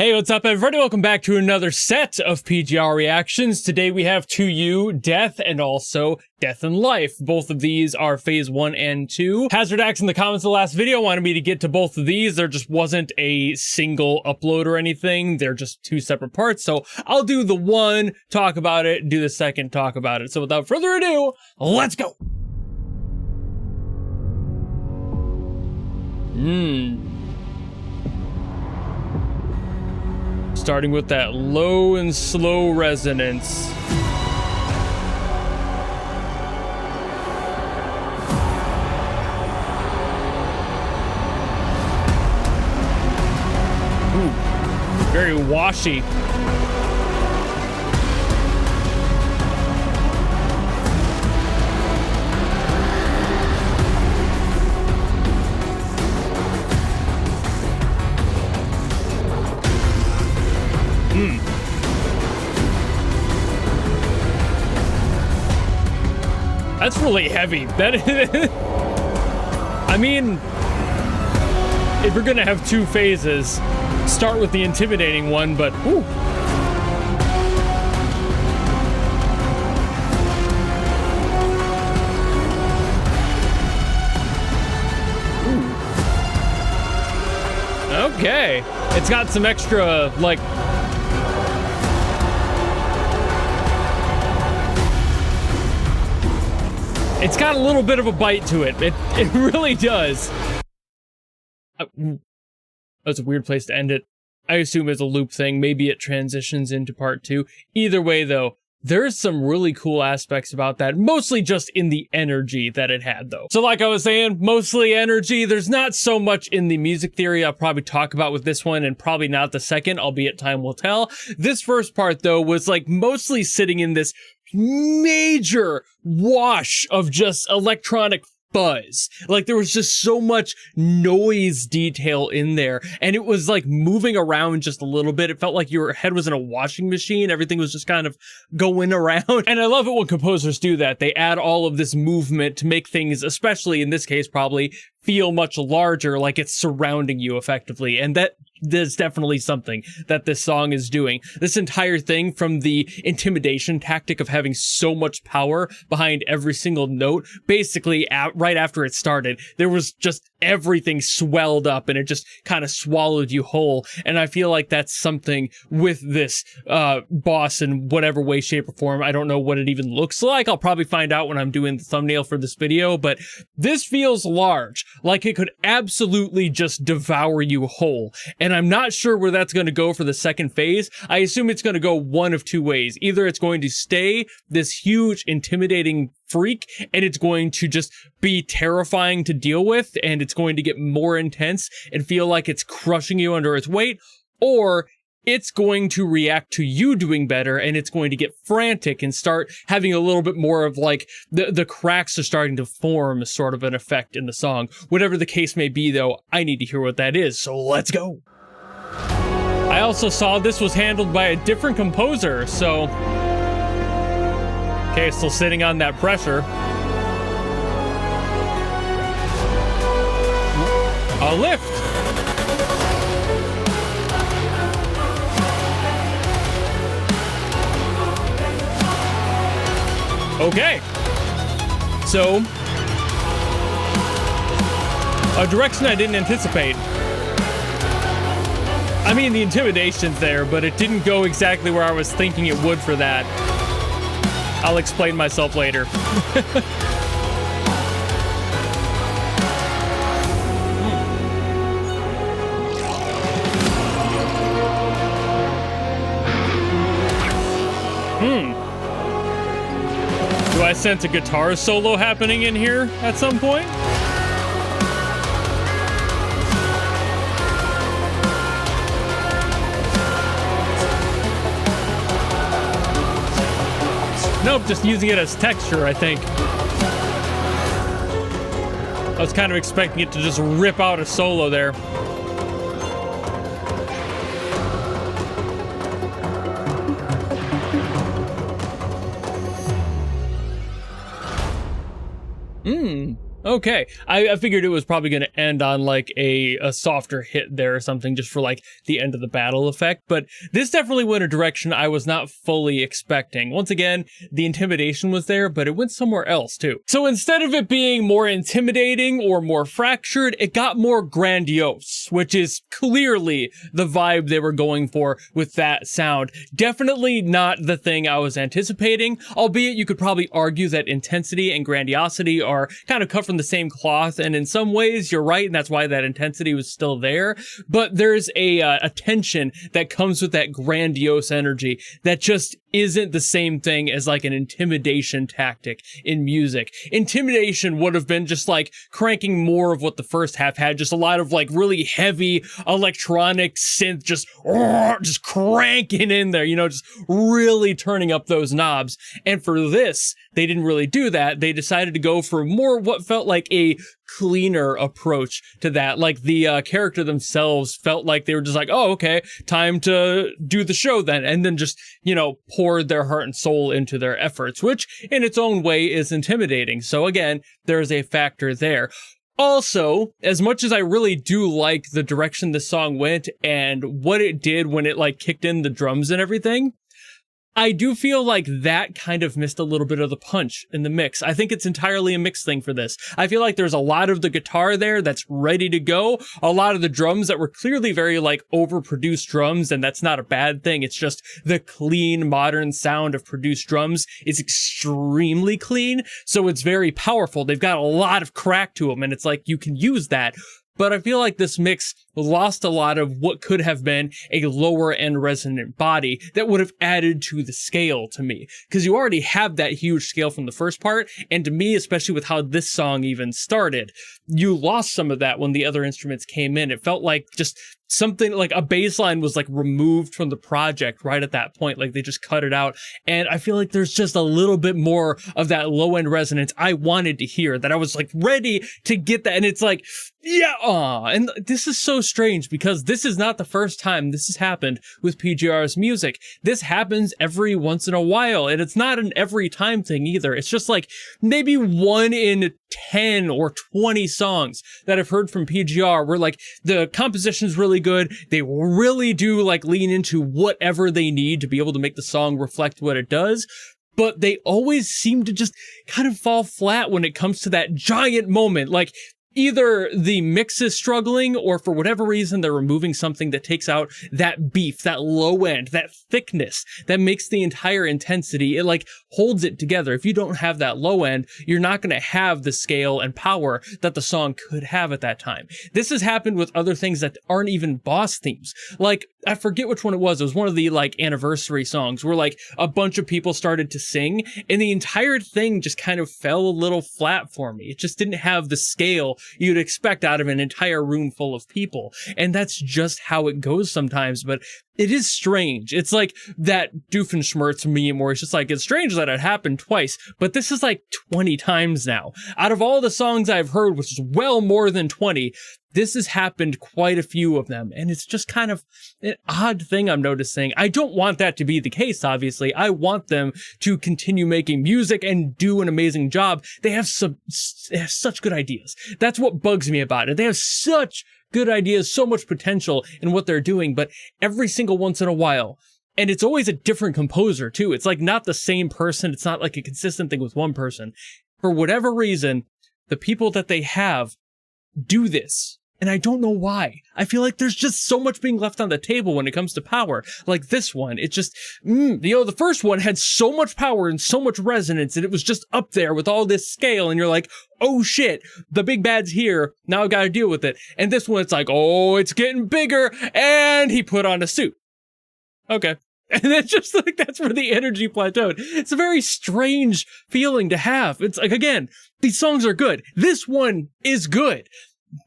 Hey, what's up, everybody? Welcome back to another set of PGR reactions. Today we have To You, Death, and also Death and Life. Both of these are phase 1 and 2. Hazard Axe in the comments of the last video wanted me to get to both of these. There just wasn't a single upload or anything. They're just two separate parts. So I'll do the one, talk about it, do the second, talk about it. So without further ado, let's go. Starting with that low and slow resonance. Ooh, very washy. That's really heavy. That is, I mean, if you're gonna have two phases, start with the intimidating one, but ooh. Okay, it's got some extra, like, it's got a little bit of a bite to it. It really does. That's a weird place to end it. I assume it's a loop thing. Maybe it transitions into part 2. Either way, though, there's some really cool aspects about that. Mostly just in the energy that it had, though. So like I was saying, mostly energy. There's not so much in the music theory I'll probably talk about with this one, and probably not the second, albeit time will tell. This first part, though, was like mostly sitting in this major wash of just electronic buzz. Like, there was just so much noise detail in there, and it was like moving around just a little bit. It felt like your head was in a washing machine. Everything was just kind of going around. And I love it when composers do that. They add all of this movement to make things, especially in this case probably, feel much larger, like it's surrounding you effectively. And there's definitely something that this song is doing. This entire thing, from the intimidation tactic of having so much power behind every single note, basically right after it started, there was just everything swelled up and it just kind of swallowed you whole. And I feel like that's something with this boss in whatever way, shape, or form. I don't know what it even looks like. I'll probably find out when I'm doing the thumbnail for this video, but this feels large. Like it could absolutely just devour you whole. And I'm not sure where that's going to go for the second phase. I assume it's going to go one of two ways. Either it's going to stay this huge, intimidating freak, and it's going to just be terrifying to deal with, and it's going to get more intense and feel like it's crushing you under its weight, or it's going to react to you doing better, and it's going to get frantic and start having a little bit more of like the cracks are starting to form sort of an effect in the song. Whatever the case may be, though, I need to hear what that is, so let's go. I also saw this was handled by a different composer, so okay, still sitting on that pressure. A lift. Okay, so a direction I didn't anticipate. I mean, the intimidation's there, but it didn't go exactly where I was thinking it would for that. I'll explain myself later. Do I sense a guitar solo happening in here at some point? Nope, just using it as texture, I think. I was kind of expecting it to just rip out a solo there. Okay, I figured it was probably going to end on like a softer hit there or something, just for like the end of the battle effect, but this definitely went a direction I was not fully expecting. Once again, the intimidation was there, but it went somewhere else too. So instead of it being more intimidating or more fractured, it got more grandiose, which is clearly the vibe they were going for with that sound. Definitely not the thing I was anticipating, albeit you could probably argue that intensity and grandiosity are kind of cut from the same cloth, and in some ways you're right, and that's why that intensity was still there, but there's a tension that comes with that grandiose energy that just isn't the same thing as like an intimidation tactic in music. Intimidation would have been just like cranking more of what the first half had, just a lot of like really heavy electronic synth, just cranking in there, you know, just really turning up those knobs. And for this, they didn't really do that. They decided to go for more what felt like a cleaner approach to that. Like the character themselves felt like they were just like, oh, okay, time to do the show then. And then just, you know, poured their heart and soul into their efforts, which in its own way is intimidating. So again, there's a factor there. Also, as much as I really do like the direction the song went and what it did when it like kicked in the drums and everything, I do feel like that kind of missed a little bit of the punch in the mix. I think it's entirely a mix thing for this. I feel like there's a lot of the guitar there that's ready to go, a lot of the drums that were clearly very like overproduced drums, and that's not a bad thing. It's just the clean modern sound of produced drums is extremely clean, so it's very powerful. They've got a lot of crack to them, and it's like you can use that. But I feel like this mix lost a lot of what could have been a lower end resonant body that would have added to the scale to me. Because you already have that huge scale from the first part, and to me, especially with how this song even started, you lost some of that when the other instruments came in. It felt like just something like a bass line was like removed from the project right at that point, like they just cut it out. And I feel like there's just a little bit more of that low end resonance I wanted to hear, that I was like ready to get that. And it's like, yeah, and this is so strange because this is not the first time this has happened with PGR's music. This happens every once in a while, and it's not an every time thing either. It's just like maybe 1 in 10 or 20 songs that I've heard from PGR where like the composition's really good. They really do like lean into whatever they need to be able to make the song reflect what it does. But they always seem to just kind of fall flat when it comes to that giant moment. Like either the mix is struggling, or for whatever reason, they're removing something that takes out that beef, that low end, that thickness that makes the entire intensity. It like holds it together. If you don't have that low end, you're not going to have the scale and power that the song could have at that time. This has happened with other things that aren't even boss themes. Like, I forget which one it was. It was one of the like anniversary songs where like a bunch of people started to sing, and the entire thing just kind of fell a little flat for me. It just didn't have the scale you'd expect out of an entire room full of people. And that's just how it goes sometimes, but it is strange. It's like that Doofenshmirtz meme where it's just like, it's strange that it happened twice, but this is like 20 times now. Out of all the songs I've heard, which is well more than 20, this has happened quite a few of them, and it's just kind of an odd thing I'm noticing. I don't want that to be the case, obviously. I want them to continue making music and do an amazing job. They have such good ideas. That's what bugs me about it. They have such good ideas, so much potential in what they're doing, but every single once in a while, and it's always a different composer too. It's like not the same person. It's not like a consistent thing with one person. For whatever reason, the people that they have do this. And I don't know why. I feel like there's just so much being left on the table when it comes to power. Like this one, it just, the first one had so much power and so much resonance, and it was just up there with all this scale, and you're like, oh shit, the big bad's here, now I've got to deal with it. And this one, it's like, oh, it's getting bigger, and he put on a suit. Okay. And it's just like, that's where the energy plateaued. It's a very strange feeling to have. It's like, again, these songs are good. This one is good.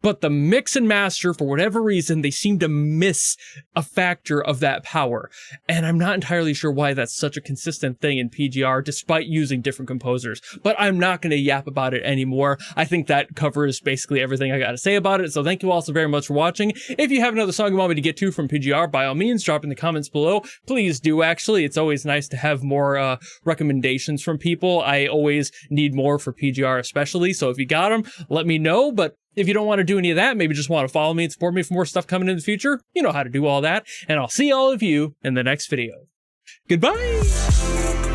But the mix and master, for whatever reason, they seem to miss a factor of that power. And I'm not entirely sure why that's such a consistent thing in PGR, despite using different composers. But I'm not going to yap about it anymore. I think that covers basically everything I got to say about it. So thank you all so very much for watching. If you have another song you want me to get to from PGR, by all means, drop in the comments below. Please do, actually. It's always nice to have more recommendations from people. I always need more for PGR especially. So if you got them, let me know. But if you don't want to do any of that, maybe just want to follow me and support me for more stuff coming in the future, you know how to do all that. And I'll see all of you in the next video. Goodbye!